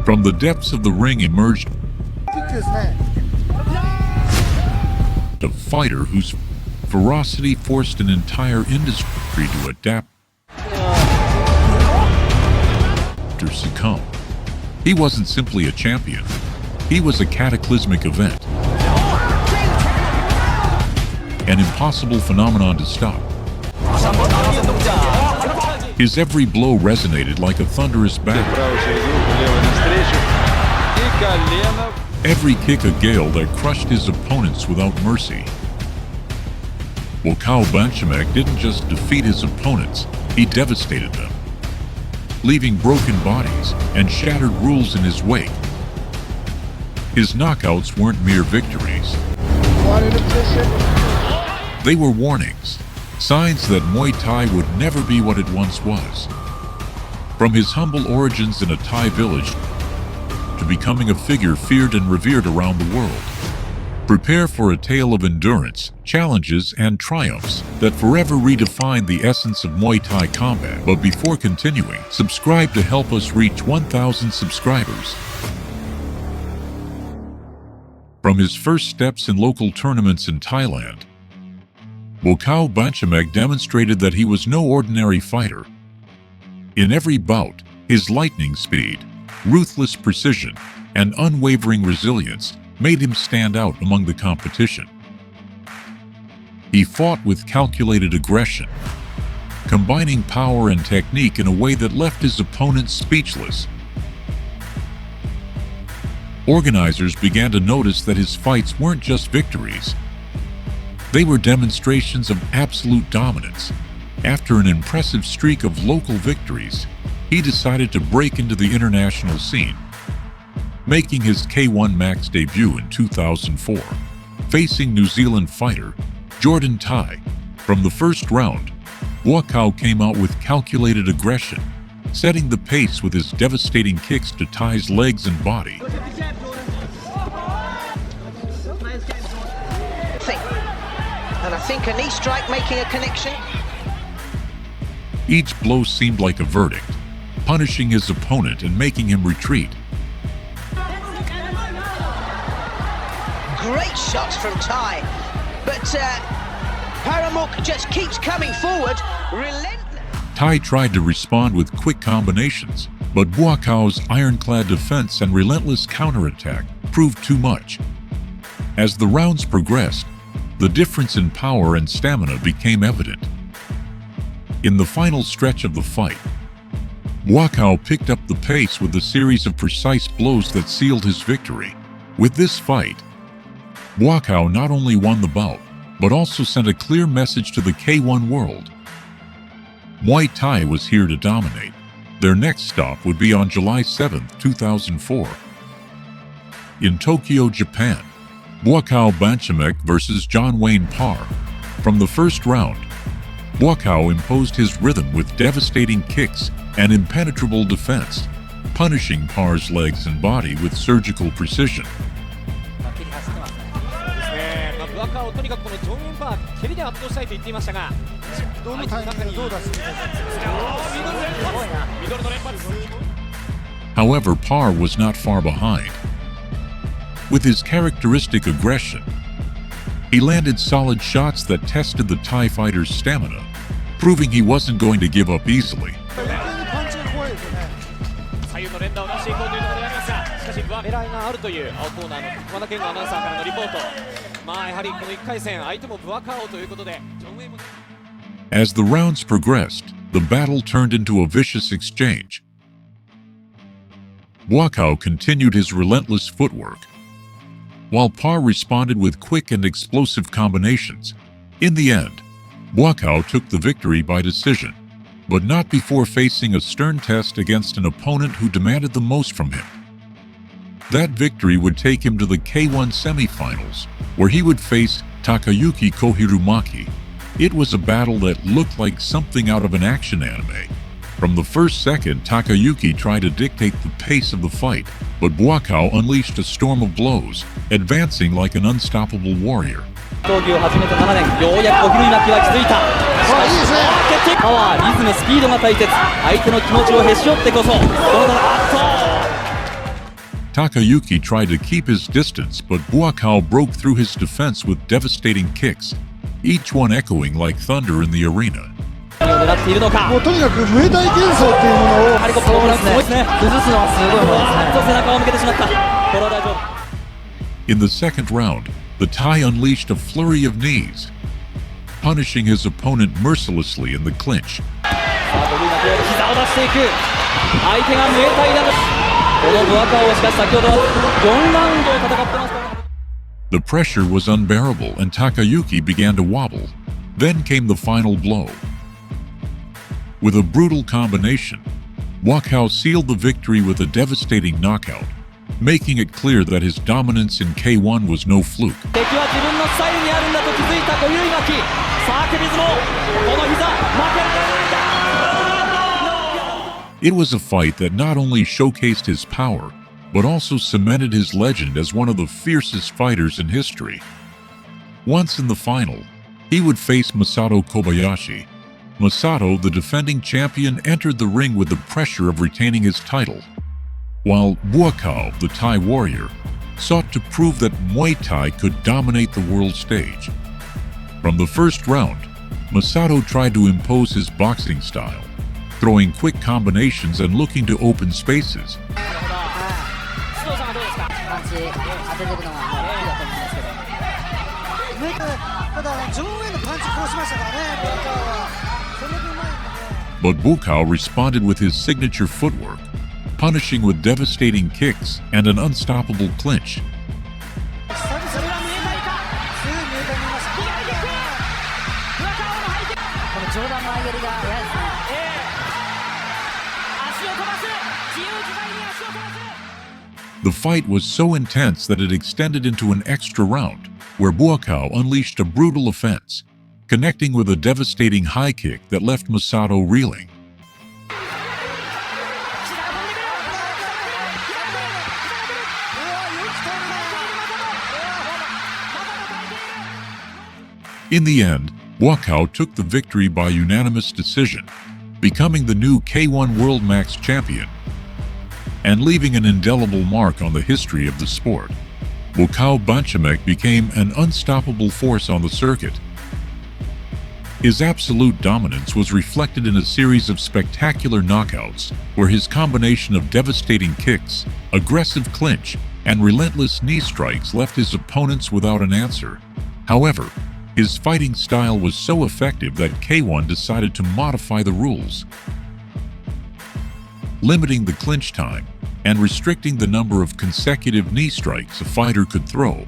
From the depths of the ring emerged a fighter whose ferocity forced an entire industry to adapt or succumb. He wasn't simply a champion. He was a cataclysmic event. An impossible phenomenon to stop. His every blow resonated like a thunderous battle. Every kick a gale that crushed his opponents without mercy. Buakaw Banchamek didn't just defeat his opponents, he devastated them, leaving broken bodies and shattered rules in his wake. His knockouts weren't mere victories. They were warnings, signs that Muay Thai would never be what it once was. From his humble origins in a Thai village to becoming a figure feared and revered around the world. Prepare for a tale of endurance, challenges, and triumphs that forever redefine the essence of Muay Thai combat. But before continuing, subscribe to help us reach 1,000 subscribers. From his first steps in local tournaments in Thailand, Buakaw Banchamek demonstrated that he was no ordinary fighter. In every bout, his lightning speed, ruthless precision, and unwavering resilience made him stand out among the competition. He fought with calculated aggression, combining power and technique in a way that left his opponents speechless. Organizers began to notice that his fights weren't just victories. They were demonstrations of absolute dominance. After an impressive streak of local victories, he decided to break into the international scene, making his K1 Max debut in 2004, facing New Zealand fighter Jordan Tai. From the first round, Buakaw came out with calculated aggression, setting the pace with his devastating kicks to Tai's legs and body. And I think a knee strike making a connection. Each blow seemed like a verdict, punishing his opponent and making him retreat. Great shots from Tai, but Paramuk just keeps coming forward, relentless. Tai tried to respond with quick combinations, but Buakaw's ironclad defense and relentless counterattack proved too much. As the rounds progressed, the difference in power and stamina became evident. In the final stretch of the fight, Buakaw picked up the pace with a series of precise blows that sealed his victory. With this fight, Buakaw not only won the bout, but also sent a clear message to the K1 world. Muay Thai was here to dominate. Their next stop would be on July 7, 2004. In Tokyo, Japan, Buakaw Banchamek versus John Wayne Parr. From the first round, Buakaw imposed his rhythm with devastating kicks and impenetrable defense, punishing Parr's legs and body with surgical precision. However, Parr was not far behind. With his characteristic aggression, he landed solid shots that tested the Thai fighter's stamina, proving he wasn't going to give up easily. As the rounds progressed, the battle turned into a vicious exchange. Buakaw continued his relentless footwork, while Parr responded with quick and explosive combinations. In the end, Buakaw took the victory by decision, but not before facing a stern test against an opponent who demanded the most from him. That victory would take him to the K1 semifinals, where he would face Takayuki Kohirumaki. It was a battle that looked like something out of an action anime. From the first second, Takayuki tried to dictate the pace of the fight, but Buakaw unleashed a storm of blows, advancing like an unstoppable warrior. Takayuki tried to keep his distance, but Buakaw broke through his defense with devastating kicks, each one echoing like thunder in the arena. もうとにかくムエタイ幻想っていうものをやはりこうプログラムすごいですね。崩すのはすごいものですね。背中を向けてしまった。これは大丈夫。In the second round, the Thai unleashed a flurry of knees, punishing his opponent mercilessly in the clinch. さあ得意なプレーで膝を出していく。相手がムエタイだと。このブアカオをしかし先ほど4ラウンドを戦ってますから。The pressure was unbearable and Takayuki began to wobble. Then came the final blow. With a brutal combination, Buakaw sealed the victory with a devastating knockout, making it clear that his dominance in K1 was no fluke. 敵は自分のスタイルにあるんだと気づいた小結垣。さあクビズもこの膝負けられないんだ。It was a fight that not only showcased his power, but also cemented his legend as one of the fiercest fighters in history. Once in the final, he would face Masato Kobayashi. Masato, the defending champion, entered the ring with the pressure of retaining his title, while Buakaw, the Thai warrior, sought to prove that Muay Thai could dominate the world stage. From the first round, Masato tried to impose his boxing style, throwing quick combinations and looking to open spaces. But Buakaw responded with his signature footwork, punishing with devastating kicks and an unstoppable clinch. The fight was so intense that it extended into an extra round, where Buakaw unleashed a brutal offense, connecting with a devastating high kick that left Masato reeling. In the end, Buakaw took the victory by unanimous decision, becoming the new K1 World Max Champion and leaving an indelible mark on the history of the sport. Buakaw Banchamek became an unstoppable force on the circuit. His absolute dominance was reflected in a series of spectacular knockouts, where his combination of devastating kicks, aggressive clinch, and relentless knee strikes left his opponents without an answer. However, his fighting style was so effective that K1 decided to modify the rules, limiting the clinch time and restricting the number of consecutive knee strikes a fighter could throw.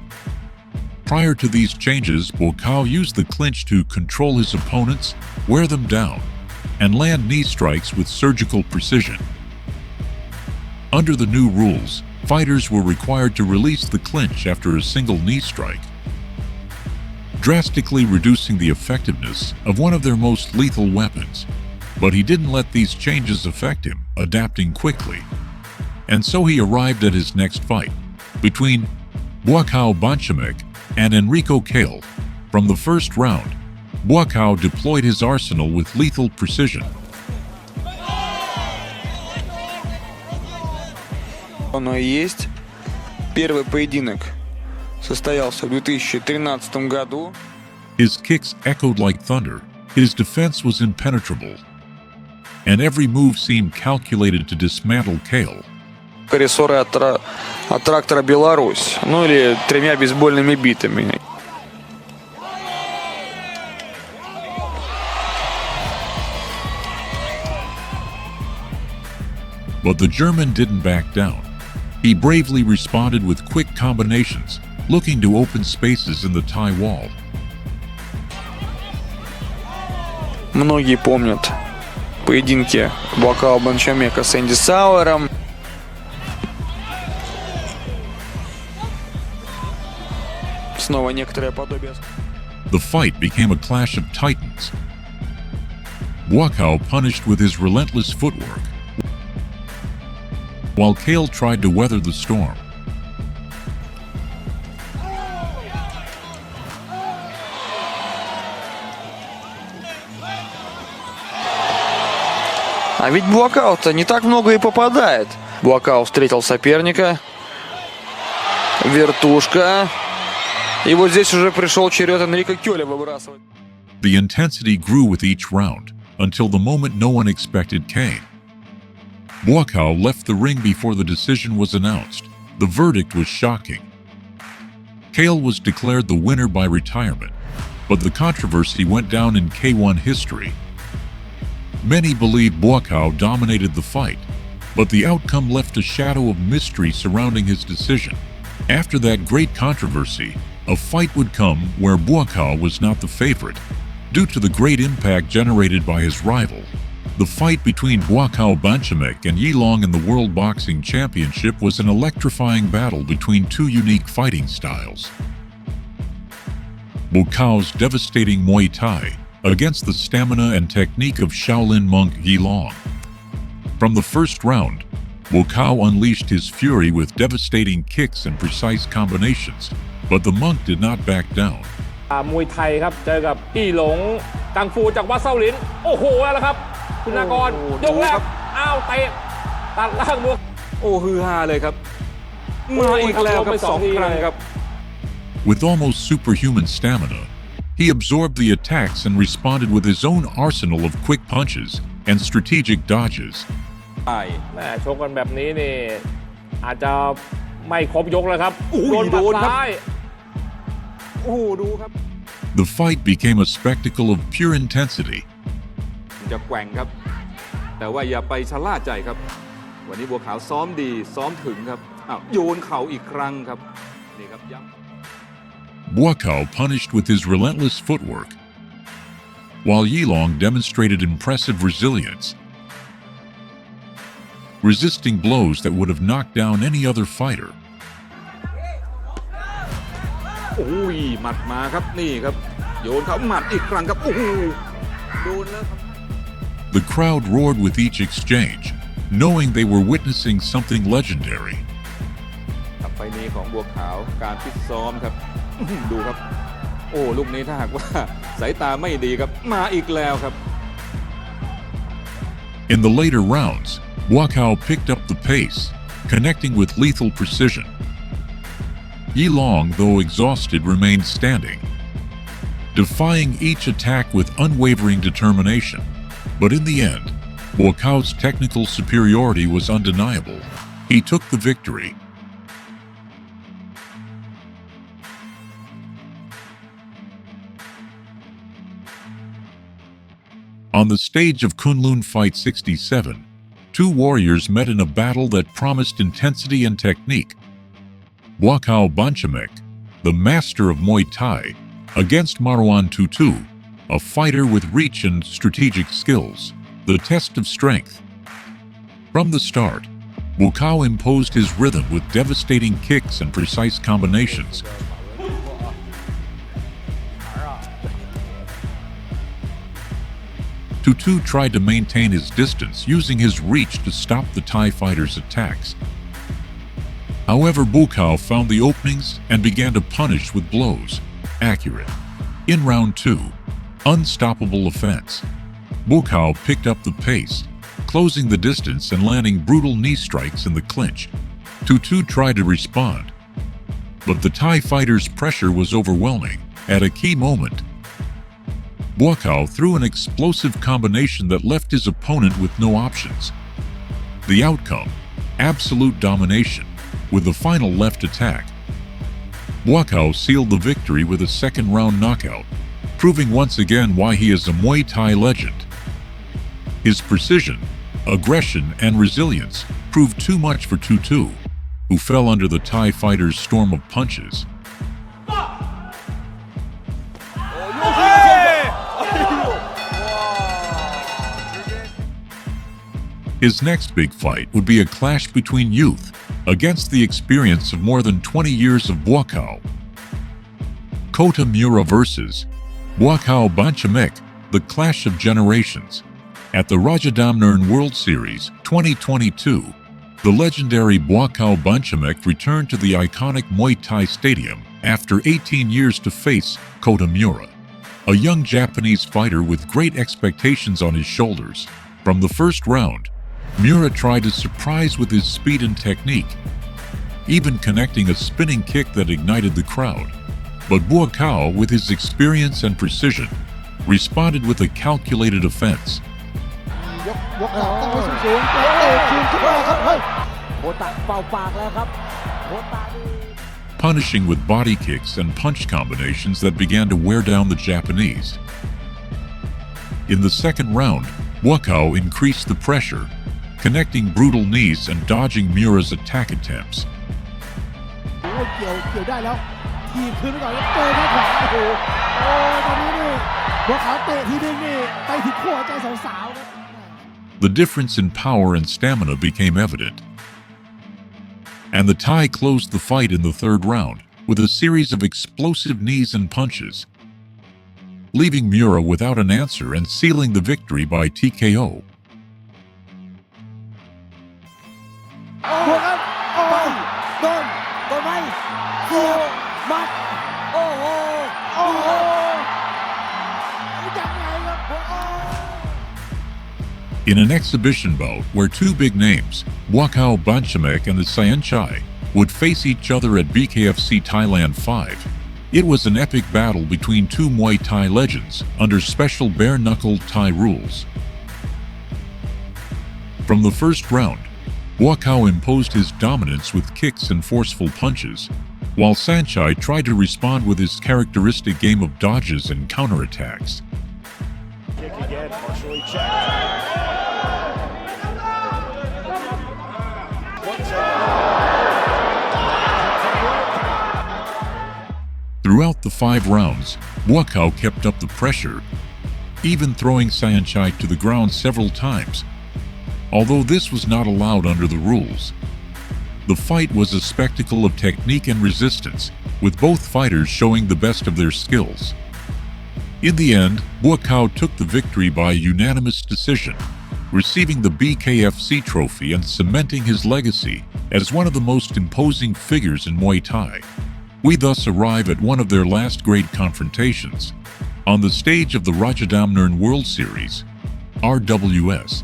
Prior to these changes, Buakaw used the clinch to control his opponents, wear them down, and land knee strikes with surgical precision. Under the new rules, fighters were required to release the clinch after a single knee strike, drastically reducing the effectiveness of one of their most lethal weapons. But he didn't let these changes affect him, adapting quickly. And so he arrived at his next fight, between Buakaw Banchamek and Enrico Kale. From the first round, Buakaw deployed his arsenal with lethal precision. Оно и есть. Первый поединок состоялся в 2013 году. His kicks echoed like thunder. His defense was impenetrable, and every move seemed calculated to dismantle Kale. Рессоры от трактора «Беларусь», ну или 3 бейсбольными битами. But the German didn't back down. He bravely responded with quick combinations, looking to open spaces in the Thai wall. Многие помнят поединки Буакао Банчамека с Энди Сауэром. Снова некоторое подобие. The fight became a clash of titans. Buakaw punished with his relentless footwork, while Kale tried to weather the storm. А ведь Буакао-то не так много и попадает. Буакао встретил соперника, Вертушка. И вот здесь уже пришел черед Энрико Кёля выбрасывать. The intensity grew with each round, until the moment no one expected came. Buakaw left the ring before the decision was announced. The verdict was shocking. Kale was declared the winner by retirement, but the controversy went down in K1 history. Many believe Buakaw dominated the fight, but the outcome left a shadow of mystery surrounding his decision. After that great controversy, a fight would come where Buakaw was not the favorite, due to the great impact generated by his rival. The fight between Buakaw Banchamek and Yilong in the World Boxing Championship was an electrifying battle between two unique fighting styles. Buakaw's devastating Muay Thai against the stamina and technique of Shaolin monk Yilong. From the first round, Buakaw unleashed his fury with devastating kicks and precise combinations, but the monk did not back down. มวยไทยครับเจอกับอี้หลงกังฟูจากวัดเซาหลินโอ้โหแล้วครับคุณนากรยกแรกอ้าวเตะตัดล่างบวกโอ้ฮือฮาเลยครับมาอีกแล้วครับ2 ครั้งครับ With almost superhuman stamina, he absorbed the attacks and responded with his own arsenal of quick punches and strategic dodges. แม่ชกกันแบบนี้นี่อาจจะไม่ครบยกแล้วครับโดนบัดซ้ายโอ้โหดูครับ The fight became a spectacle of pure intensity. จะแกว่งครับแต่ว่าอย่าไปชะล่าใจครับวันนี้บัวขาวซ้อมดีซ้อมถึงครับโยนเข่าอีกครั้งครับนี่ครับย้ำ Buakaw punished with his relentless footwork, while Yilong demonstrated impressive resilience, resisting blows that would have knocked down any other fighter. โอ้ยหมัดมาครับนี่ครับโยนเขาหมัดอีกครั้งครับโอ้โหโดนแล้วครับ The crowd roared with each exchange, knowing they were witnessing something legendary. ครับไฟนี้ของบัวขาวการฟิตซ้อมครับดูครับโอ้ลูกนี้ถ้าหากว่าสายตาไม่ดีครับมาอีกแล้วครับ In the later rounds, Buakaw picked up the pace, connecting with lethal precision. Yilong, though exhausted, remained standing, defying each attack with unwavering determination. But in the end, Buakaw's technical superiority was undeniable. He took the victory. On the stage of Kunlun Fight 67, two warriors met in a battle that promised intensity and technique. Buakaw Banchamek, the master of Muay Thai, against Marwan Tutu, a fighter with reach and strategic skills, the test of strength. From the start, Buakaw imposed his rhythm with devastating kicks and precise combinations. Tutu tried to maintain his distance, using his reach to stop the Thai fighter's attacks. However, Buakaw found the openings and began to punish with blows. Accurate. In round 2, unstoppable offense. Buakaw picked up the pace, closing the distance and landing brutal knee strikes in the clinch. Tutu tried to respond, but the Thai fighter's pressure was overwhelming. At a key moment, Buakaw threw an explosive combination that left his opponent with no options. The outcome, absolute domination, with the final left attack. Buakaw sealed the victory with a second-round knockout, proving once again why he is a Muay Thai legend. His precision, aggression, and resilience proved too much for Tutu, who fell under the Thai fighter's storm of punches. His next big fight would be a clash between youth against the experience of more than 20 years of Buakaw. Kota Miura versus Buakaw Banchamek, the clash of generations. At the Rajadamnern World Series 2022, the legendary Buakaw Banchamek returned to the iconic Muay Thai Stadium after 18 years to face Kota Miura, a young Japanese fighter with great expectations on his shoulders. From the first round, Miura tried to surprise with his speed and technique. even connecting a spinning kick that ignited the crowd. But Buakaw, with his experience and precision, responded with a calculated offense. ยกขาตั้งไว้สูงๆแล้วเตะคืนขึ้นมาครับเฮ้ย โคตะเป่าปากแล้วครับโคตะ punishing with body kicks and punch combinations that began to wear down the Japanese. In the second round, Buakaw increased the pressure, connecting brutal knees and dodging Miura's attack attempts. โอ้ยเกี่ยวได้แล้วทีบคืนไปก่อนแล้วเจอแค่ขวาโอ้โหโอ้ยตอนนี้นี่บัวขาวเตะทีนึงนี่ไปถึงขั้วใจสาวๆครับ The difference in power and stamina became evident, and the Thai closed the fight in the third round with a series of explosive knees and punches, leaving Miura without an answer and sealing the victory by TKO. โอ้โหครับโอ้ยโดนไหมเสียบมัดโอ้โหยังไงครับโอ้โห In an exhibition bout where two big names, Buakaw Banchamek and the Saenchai, would face each other at BKFC Thailand 5, it was an epic battle between two Muay Thai legends under special bare-knuckle Thai rules. From the first round, Buakaw imposed his dominance with kicks and forceful punches, while Saenchai tried to respond with his characteristic game of dodges and counterattacks. Kick again, partially checked. Throughout the 5 rounds, Buakaw kept up the pressure, even throwing Saenchai to the ground several times, although this was not allowed under the rules. The fight was a spectacle of technique and resistance, with both fighters showing the best of their skills. In the end, Buakaw took the victory by unanimous decision, receiving the BKFC trophy and cementing his legacy as one of the most imposing figures in Muay Thai. We thus arrive at one of their last great confrontations, on the stage of the Rajadamnern World Series, RWS.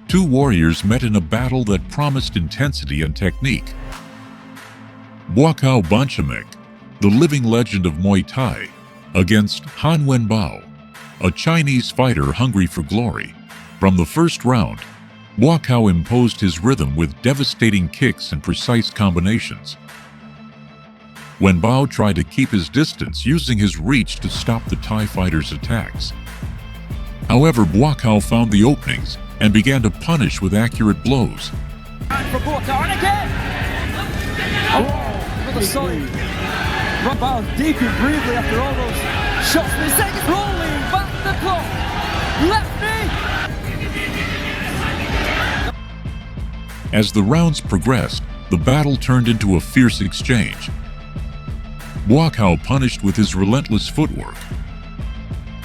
Two warriors met in a battle that promised intensity and technique. Buakaw Banchamek, the living legend of Muay Thai, against Han Wenbao, a Chinese fighter hungry for glory. From the first round, Buakaw imposed his rhythm with devastating kicks and precise combinations. Wenbao tried to keep his distance using his reach to stop the Thai fighter's attacks. However, Buakaw found the openings and began to punish with accurate blows. For Buakaw and again! Oh, with a solid Wenbao deep and briefly after all those shots. The second rolling back the clock. Left knee! As the rounds progressed, the battle turned into a fierce exchange. Buakaw punished with his relentless footwork,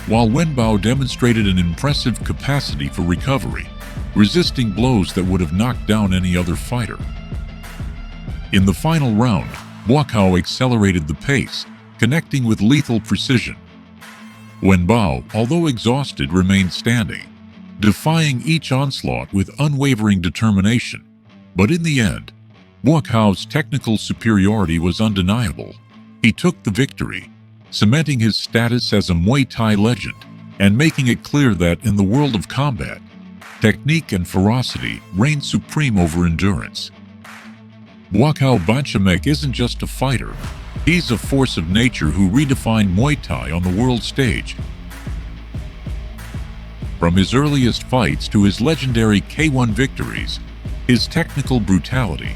while Wenbao demonstrated an impressive capacity for recovery, resisting blows that would have knocked down any other fighter. In the final round, Buakaw accelerated the pace, connecting with lethal precision. Wenbao, although exhausted, remained standing, defying each onslaught with unwavering determination. But in the end, Buakaw's technical superiority was undeniable. He took the victory, cementing his status as a Muay Thai legend and making it clear that in the world of combat, technique and ferocity reign supreme over endurance. Buakaw Banchamek isn't just a fighter, he's a force of nature who redefined Muay Thai on the world stage. From his earliest fights to his legendary K1 victories, his technical brutality,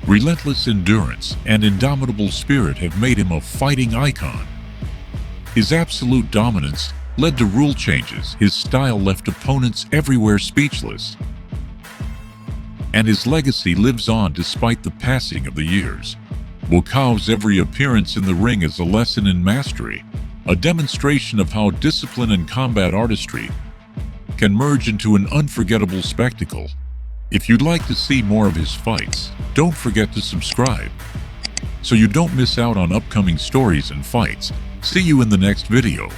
relentless endurance, and indomitable spirit have made him a fighting icon. His absolute dominance led to rule changes, his style left opponents everywhere speechless, and his legacy lives on despite the passing of the years. Buakaw's every appearance in the ring is a lesson in mastery, a demonstration of how discipline and combat artistry can merge into an unforgettable spectacle. If you'd like to see more of his fights, don't forget to subscribe so you don't miss out on upcoming stories and fights. See you in the next video.